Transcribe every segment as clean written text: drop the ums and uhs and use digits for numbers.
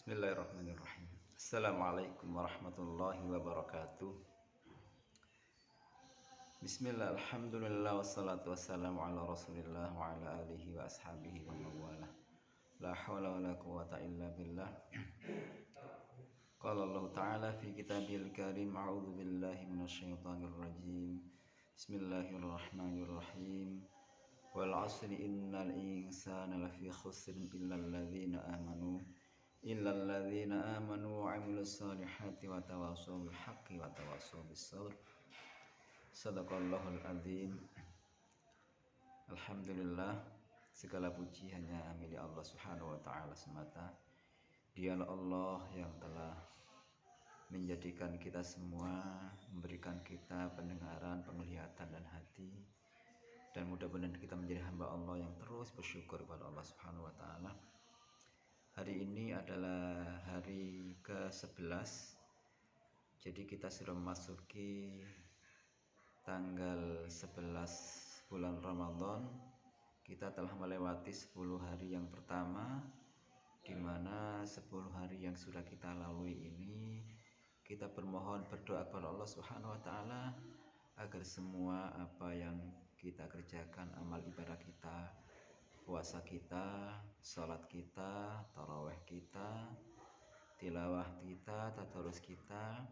Bismillahirrahmanirrahim. Assalamualaikum warahmatullahi wabarakatuh. Bismillah, alhamdulillah, wassalatu wassalamu ala rasulillah wa ala alihi wa ashabihi wa mawala. La hawla wa la quwata illa billah. Qala Allah ta'ala fi kitabil karim, a'udhu billahi minasyaitanir rajim. Bismillahirrahmanirrahim. Wal asri innal insana lafi khusrin illa alladzina amanu wa amilus solihati wa tawasaw bil haqqi wa tawasaw bis sabr. Sadaqallahul azim. Alhamdulillah, segala puji hanya milik Allah Subhanahu wa taala semata. Dialah Allah yang telah menjadikan kita semua, memberikan kita pendengaran, penglihatan dan hati. Dan mudah-mudahan kita menjadi hamba Allah yang terus bersyukur kepada Allah Subhanahu wa taala. Hari ini adalah hari ke-11. Jadi kita sudah memasuki tanggal 11 bulan Ramadan. Kita telah melewati 10 hari yang pertama, di mana 10 hari yang sudah kita lalui ini kita bermohon berdoa kepada Allah Subhanahu wa taala agar semua apa yang kita kerjakan, amal ibadah kita, puasa kita, sholat kita, taraweh kita, tilawah kita, tadarus kita,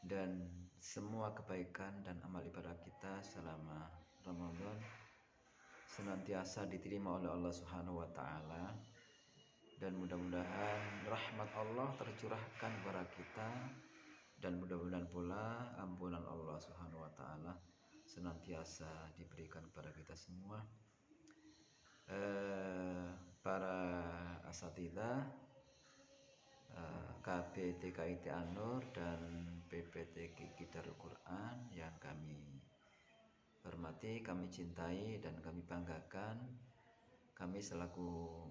dan semua kebaikan dan amal ibadah kita selama Ramadan senantiasa diterima oleh Allah Subhanahu wa taala, dan mudah-mudahan rahmat Allah tercurahkan kepada kita, dan mudah-mudahan pula ampunan Allah Subhanahu wa taala senantiasa diberikan kepada kita semua. Para asatidzah KB TKIT An-Nur dan PPTQ Darul Quran yang kami hormati, kami cintai dan kami banggakan. Kami selaku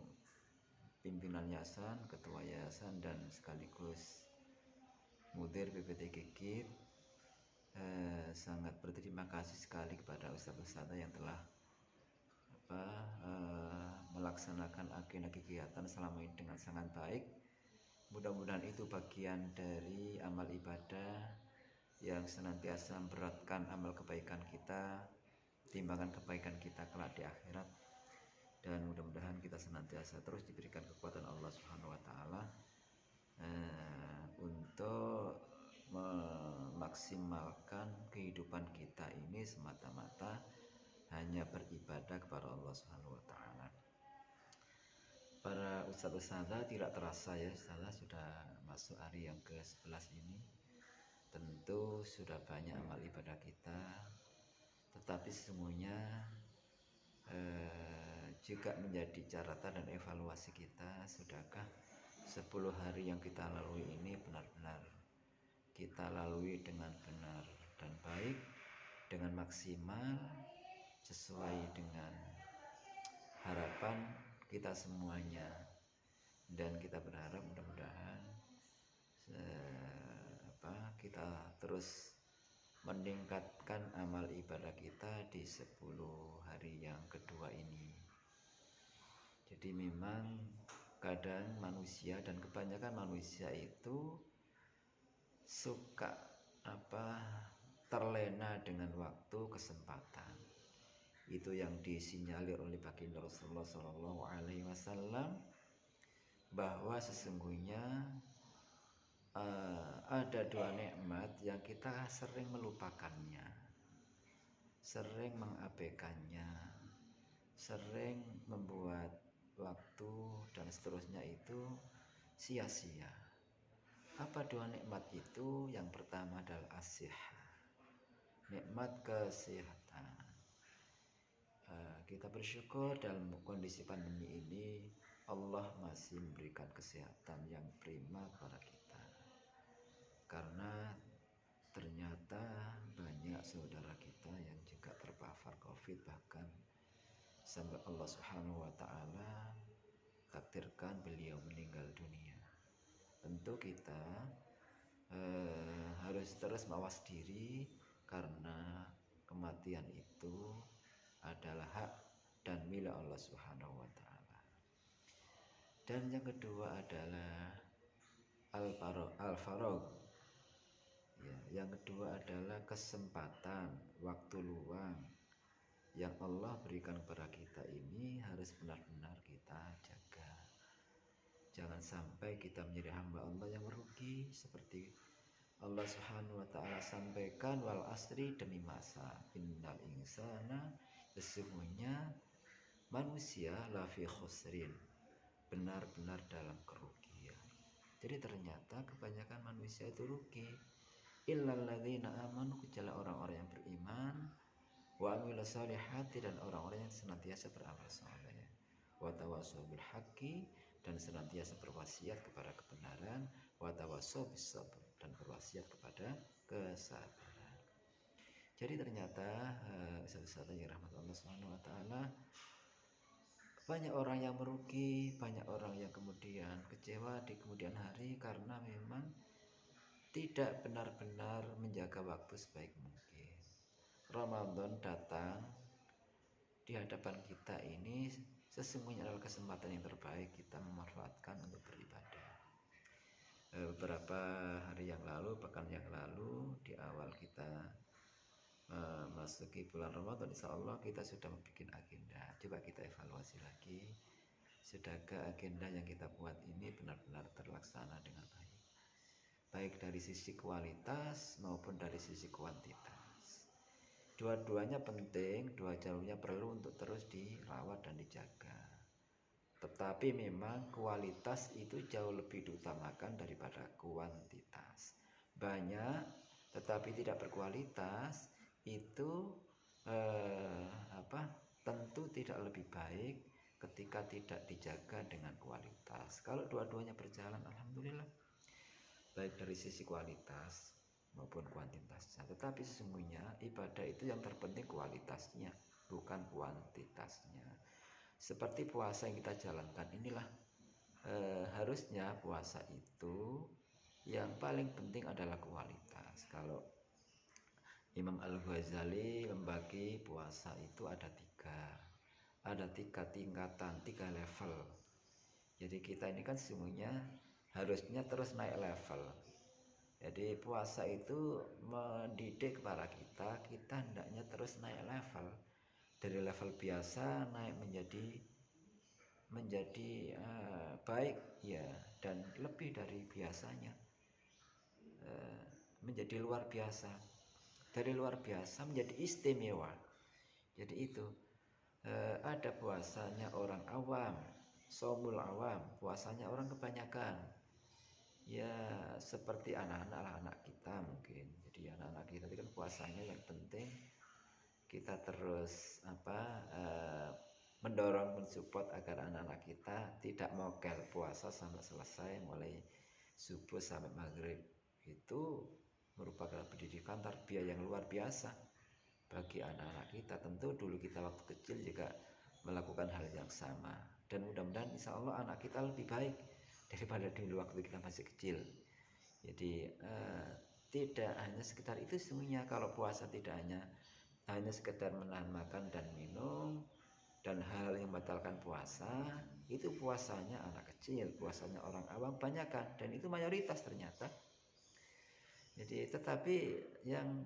pimpinan yayasan, ketua yayasan dan sekaligus mudir PPTQ sangat berterima kasih sekali kepada ustaz-ustazah yang telah melaksanakan agenda kegiatan selama ini dengan sangat baik. Mudah-mudahan itu bagian dari amal ibadah yang senantiasa memberatkan amal kebaikan kita, timbangan kebaikan kita kelak di akhirat. Dan mudah-mudahan kita senantiasa terus diberikan kekuatan Allah Subhanahu wa taala untuk memaksimalkan kehidupan kita ini semata-mata hanya beribadah kepada Allah Subhanahu wa taala. Para ustadz-ustadzah, tidak terasa ya, ustadzah sudah masuk hari yang ke-11 ini. Tentu sudah banyak amal ibadah kita, tetapi sesungguhnya juga menjadi catatan dan evaluasi kita, sudahkah 10 hari yang kita lalui ini benar-benar kita lalui dengan benar dan baik, dengan maksimal, sesuai dengan harapan kita semuanya. Dan kita berharap mudah-mudahan kita terus meningkatkan amal ibadah kita di 10 hari yang kedua ini. Jadi memang kadang manusia, dan kebanyakan manusia itu suka terlena dengan waktu, kesempatan. Itu yang disinyalir oleh baginda Rasulullah SAW, bahwa sesungguhnya ada 2 nikmat yang kita sering melupakannya, sering mengabaikannya, sering membuat waktu dan seterusnya itu sia-sia. Apa 2 nikmat itu? Yang pertama adalah as-sihah, nikmat kesehatan. Kita bersyukur dalam kondisi pandemi ini Allah masih memberikan kesehatan yang prima kepada kita, karena ternyata banyak saudara kita yang juga terpapar COVID, bahkan sampai Allah Subhanahu wa taala takdirkan beliau meninggal dunia. Tentu kita harus terus mawas diri, karena kematian itu adalah hak dan milik Allah Subhanahu wa taala. Dan yang kedua adalah al-faragh. Ya, yang kedua adalah kesempatan, waktu luang yang Allah berikan kepada kita ini harus benar-benar kita jaga. Jangan sampai kita menjadi hamba Allah yang merugi, seperti Allah Subhanahu wa taala sampaikan, wal asri, demi masa, innal insana, sesungguhnya manusia lafi khusrin, benar-benar dalam kerugian. Jadi ternyata kebanyakan manusia itu rugi. Illal ladzina amanu, kecuali orang-orang yang beriman, wa amilus solihati, dan orang-orang yang senantiasa beramal saleh, wa tawassaw bil haqqi, dan senantiasa berwasiat kepada kebenaran, wa tawassaw bis sabr, dan berwasiat kepada kesabaran. Jadi ternyata sesuatu yang rahmat Allah Subhanahu wa taala, banyak orang yang merugi, banyak orang yang kemudian kecewa di kemudian hari karena memang tidak benar-benar menjaga waktu sebaik mungkin. Ramadan datang di hadapan kita ini sesungguhnya adalah kesempatan yang terbaik kita memanfaatkan untuk beribadah. Beberapa hari yang lalu, pekan yang lalu, di awal kita memasuki bulan Ramadan, insya Allah kita sudah membuat agenda. Coba kita evaluasi lagi, sudahkah agenda yang kita buat ini benar-benar terlaksana dengan baik, baik dari sisi kualitas maupun dari sisi kuantitas. Dua-duanya penting, dua jalurnya perlu untuk terus dirawat dan dijaga. Tetapi memang kualitas itu jauh lebih diutamakan daripada kuantitas. Banyak tetapi tidak berkualitas itu tentu tidak lebih baik ketika tidak dijaga dengan kualitas. Kalau dua-duanya berjalan, alhamdulillah, baik dari sisi kualitas maupun kuantitasnya. Tetapi sesungguhnya ibadah itu yang terpenting kualitasnya, bukan kuantitasnya. Seperti puasa yang kita jalankan inilah, harusnya puasa itu yang paling penting adalah kualitas. Kalau Imam Al-Ghazali membagi puasa itu ada tiga tingkatan, 3 level. Jadi kita ini kan sesungguhnya harusnya terus naik level. Jadi puasa itu mendidik kepada kita hendaknya terus naik level, dari level biasa naik menjadi baik ya, dan lebih dari biasanya, menjadi luar biasa, dari luar biasa menjadi istimewa. Jadi itu ada puasanya orang awam, shaumul awam, puasanya orang kebanyakan. Ya seperti anak-anak kita mungkin. Jadi anak-anak kita itu kan puasanya yang penting kita terus mendorong, mensupport agar anak-anak kita tidak mokel puasa sampai selesai, mulai subuh sampai maghrib. Itu merupakan pendidikan tarbiyah yang luar biasa bagi anak-anak kita. Tentu dulu kita waktu kecil juga melakukan hal yang sama, dan mudah-mudahan insya Allah anak kita lebih baik daripada dulu waktu kita masih kecil. Jadi tidak hanya sekedar itu sesungguhnya. Kalau puasa tidak hanya sekedar menahan makan dan minum dan hal yang membatalkan puasa, itu puasanya anak kecil, puasanya orang awam banyakkan, dan itu mayoritas ternyata. Jadi tetapi yang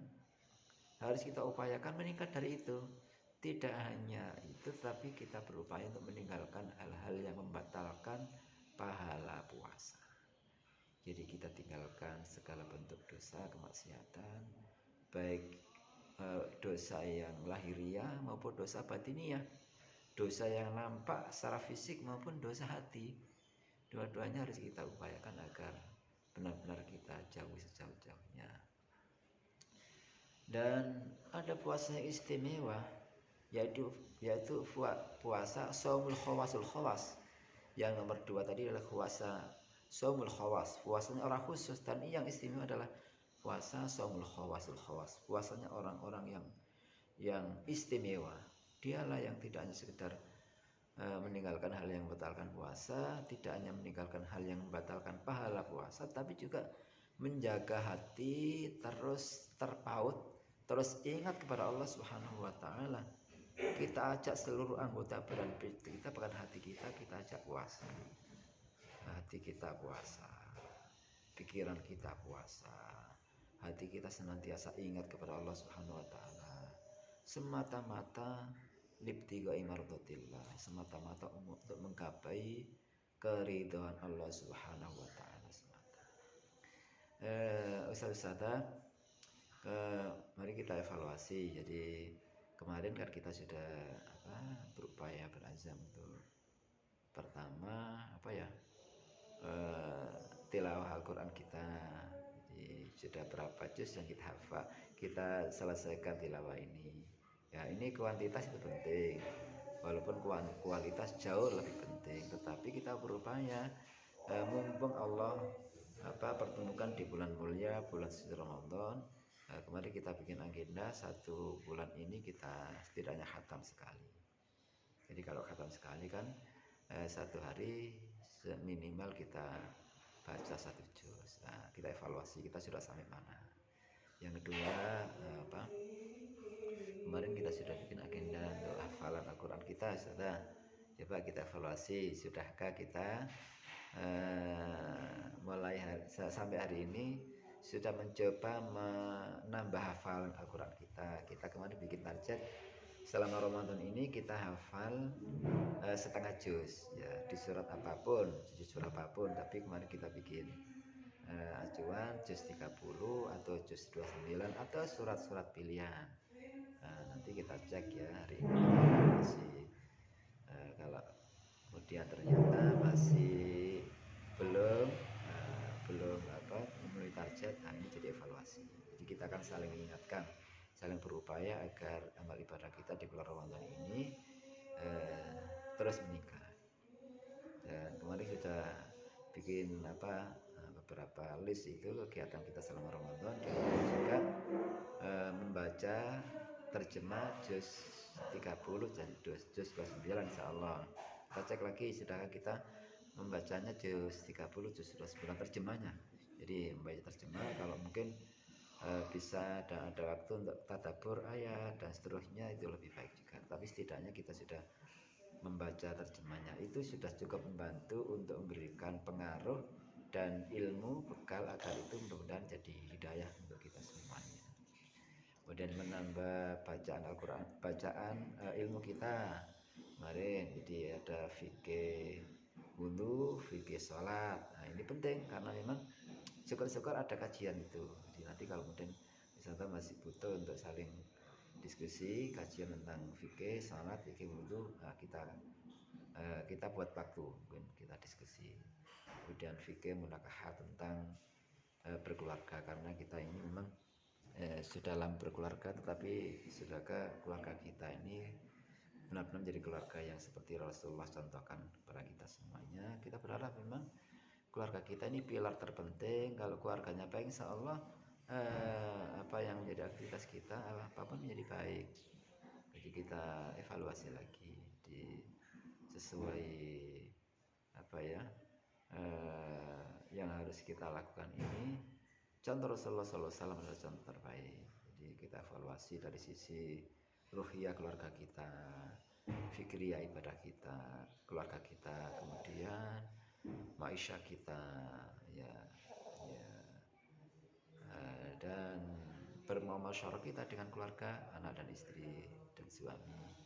harus kita upayakan meningkat dari itu. Tidak hanya itu, tapi kita berupaya untuk meninggalkan hal-hal yang membatalkan pahala puasa. Jadi kita tinggalkan segala bentuk dosa, kemaksiatan, baik dosa yang lahiriah maupun dosa batiniah, dosa yang nampak secara fisik maupun dosa hati. Dua-duanya harus kita upayakan agar benar-benar kita jauhi sejauh-jauhnya. Dan ada puasa yang istimewa, yaitu puasa shaumul khawas. Yang nomor 2 tadi adalah puasa shaumul khawas, puasanya orang khusus. Dan yang istimewa adalah puasa shaumul khawas, puasanya orang-orang yang istimewa. Dialah yang tidak hanya sekedar meninggalkan hal yang membatalkan puasa, tidak hanya meninggalkan hal yang membatalkan pahala puasa, tapi juga menjaga hati terus terpaut, terus ingat kepada Allah Subhanahu wa taala. Kita ajak seluruh anggota badan kita, bahkan hati kita ajak puasa. hati kita puasa, pikiran kita puasa, hati kita senantiasa ingat kepada Allah Subhanahu wa taala, semata-mata libtigai mardatillah, semata-mata untuk menggapai keridhaan Allah Subhanahu wa taala semata. Ustaz-ustazah, mari kita evaluasi. Jadi kemarin kan kita sudah berupaya berazam untuk pertama tilawah Al-Quran kita. Jadi sudah berapa juz yang kita hafal, kita selesaikan tilawah ini. Ya, ini kuantitas itu penting, walaupun kualitas jauh lebih penting, tetapi kita berupaya mumpung Allah pertemukan di bulan mulia, bulan suci Ramadan. Kemarin kita bikin agenda 1 bulan ini kita setidaknya khatam sekali. Jadi kalau khatam sekali kan 1 hari minimal kita baca 1 juz. Nah, kita evaluasi kita sudah sampai mana. Yang kedua kemarin kita sudah bikin agenda untuk hafalan Al-Quran kita, sudah. Coba kita evaluasi, sudahkah kita mulai sampai hari ini sudah mencoba menambah hafalan Al-Quran kita. Kita kemarin bikin target selama Ramadan ini kita hafal setengah juz ya, di surat apapun, juz apapun, tapi kemarin kita bikin acuan juz 30 atau juz 29 atau surat-surat pilihan. Nanti kita cek ya hari ini masih kalau kemudian ternyata masih belum memenuhi target, ini jadi evaluasi. Jadi kita akan saling mengingatkan, saling berupaya agar amal ibadah kita di bulan Ramadan ini terus meningkat. Dan kemarin sudah bikin beberapa list itu kegiatan kita selama Ramadan, dan juga membaca terjemah juz 30 dan juz 29 insyaallah. Kita cek lagi sudahkah kita membacanya juz 30 juz 29 terjemahnya. Jadi membaca terjemah, kalau mungkin bisa ada waktu untuk tadabbur ayat dan seterusnya, itu lebih baik juga. Tapi setidaknya kita sudah membaca terjemahnya, itu sudah cukup membantu untuk memberikan pengaruh dan ilmu bekal agar itu mudah-mudahan jadi hidayah untuk kita semuanya. Kemudian menambah bacaan Al-Quran, bacaan ilmu kita kemarin. Jadi ada fikih wudu, fikih sholat. Nah, ini penting karena memang syukur-syukur ada kajian itu. Jadi nanti kalau kemudian misalnya masih butuh untuk saling diskusi kajian tentang fikih sholat, fikih wudu, kita buat waktu mungkin kita diskusi. Kemudian fikih munakahat tentang berkeluarga, karena kita ini memang sudah lama berkeluarga, tetapi sudahkah keluarga kita ini benar-benar menjadi keluarga yang seperti Rasulullah contohkan kepada kita semuanya. Kita berharap memang keluarga kita ini pilar terpenting. Kalau keluarganya baik, insya Allah apa yang menjadi aktivitas kita apapun menjadi baik. Jadi kita evaluasi lagi sesuai yang harus kita lakukan ini. Contoh Rasulullah SAW adalah contoh terbaik. Jadi kita evaluasi dari sisi ruhiyah keluarga kita, fikriyah ibadah kita, keluarga kita, kemudian maisha kita, dan bermuamasyarah kita dengan keluarga, anak dan istri dan suami.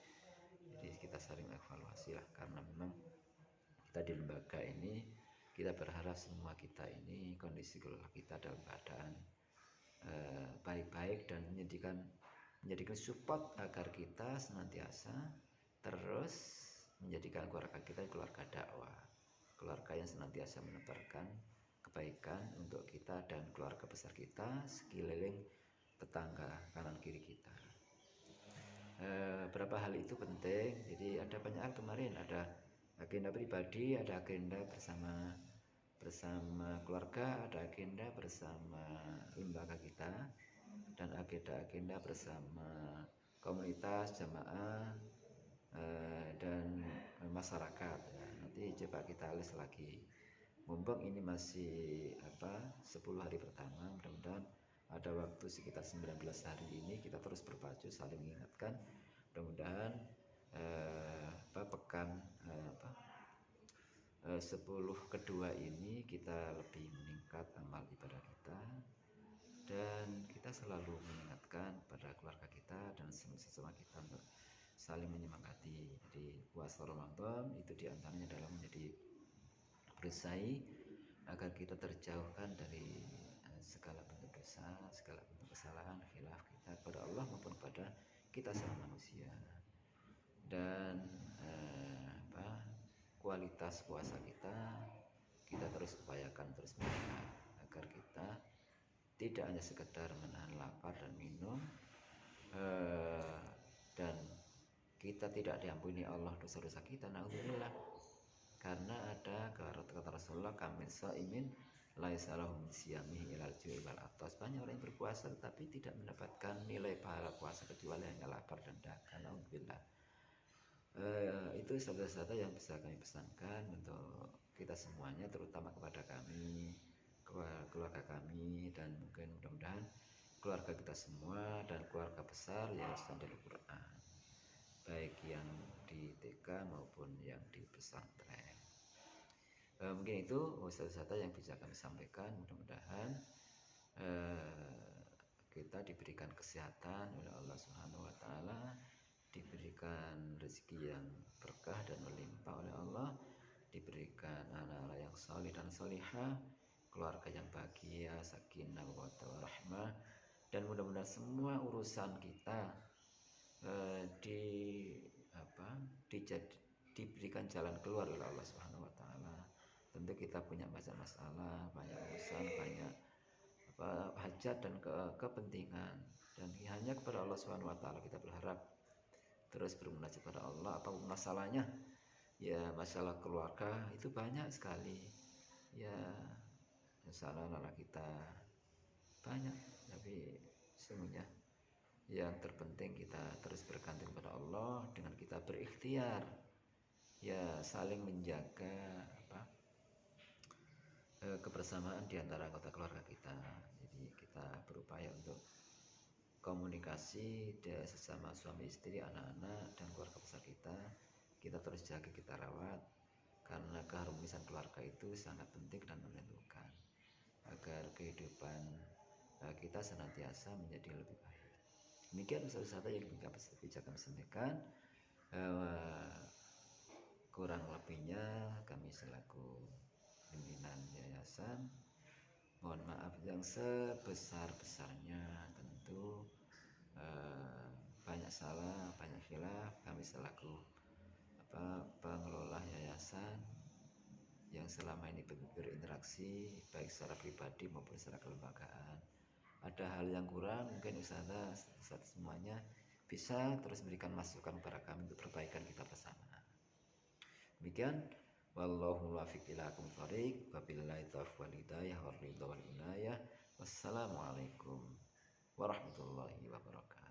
Jadi kita saling evaluasi lah, karena memang kita di lembaga ini kita berharap semua kita ini kondisi keluarga kita dalam keadaan baik-baik dan menjadikan support agar kita senantiasa terus menjadikan keluarga kita keluarga dakwah, keluarga yang senantiasa menebarkan kebaikan untuk kita dan keluarga besar kita, sekeliling tetangga kanan kiri kita. Berapa hal itu penting. Jadi ada banyak hal kemarin, ada agenda pribadi, ada agenda bersama keluarga, ada agenda bersama lembaga kita, dan agenda bersama komunitas, jamaah, dan masyarakat. Nanti coba kita list lagi. Mumpung ini masih 10 hari pertama, mudah-mudahan ada waktu sekitar 19 hari ini kita terus berpacu saling mengingatkan. Mudah-mudahan pekan 10 kedua ini kita lebih meningkat amal ibadah kita, dan kita selalu mengingatkan pada keluarga kita dan sesama kita untuk saling menyemangati. Jadi puasa Ramadan itu diantaranya adalah menjadi perisai agar kita terjauhkan dari segala bentuk dosa, segala bentuk kesalahan, khilaf kita kepada Allah maupun pada kita sama manusia. Dan kualitas puasa kita terus upayakan terus meningkat agar kita tidak hanya sekedar menahan lapar dan minum, dan kita tidak diampuni Allah dosa-dosa kita, naudzubillah, karena ada kata Rasulullah, kamil shaimin laisa lahu min siyamihi ilal ju'i wal atas. Banyak orang yang berpuasa tetapi tidak mendapatkan nilai pahala puasa kecuali hanya lapar dan dahaga, naudzubillah. Itu satu-satu yang bisa kami pesankan untuk kita semuanya, terutama kepada kami, keluarga kami, dan mungkin mudah-mudahan keluarga kita semua dan keluarga besar yang Darul Quran, baik yang di TK maupun yang di pesantren. Mungkin itu satu-satu yang bisa kami sampaikan. Mudah-mudahan kita diberikan kesehatan oleh Allah Subhanahu wa taala, diberikan rezeki yang berkah dan melimpah oleh Allah, diberikan anak-anak yang saleh dan salihah, keluarga yang bahagia, sakinah mawaddah warahmah, dan mudah-mudahan semua urusan kita diberikan jalan keluar oleh Allah Subhanahu wa taala. Tentu kita punya banyak masalah, banyak urusan, banyak hajat dan kepentingan, dan hanya kepada Allah Subhanahu wa taala kita berharap, terus bermunajat kepada Allah. Apapun masalahnya, ya masalah keluarga itu banyak sekali, ya masalah anak kita banyak, tapi sesungguhnya yang terpenting kita terus bergantung kepada Allah dengan kita berikhtiar, ya saling menjaga kebersamaan di antara anggota keluarga kita. Jadi kita berupaya untuk komunikasi sesama suami istri, anak-anak, dan keluarga besar kita terus jaga, kita rawat, karena keharmonisan keluarga itu sangat penting dan menentukan agar kehidupan kita senantiasa menjadi lebih baik. Demikian satu-satu yang bisa kami sampaikan. Kurang lebihnya kami selaku pimpinan yayasan mohon maaf yang sebesar-besarnya. Tentu banyak salah, banyak khilaf. Kami selaku pengelola yayasan yang selama ini berinteraksi baik secara pribadi maupun secara kelembagaan, ada hal yang kurang, mungkin Ustaz semuanya bisa terus berikan masukan kepada kami untuk perbaikan kita bersama. Demikian, wallahu muwaffiq ila aqwamit thoriq, wabillahi taufiq wal hidayah wal ridha wal inayah. Wassalamualaikum warahmatullahi wabarakatuh.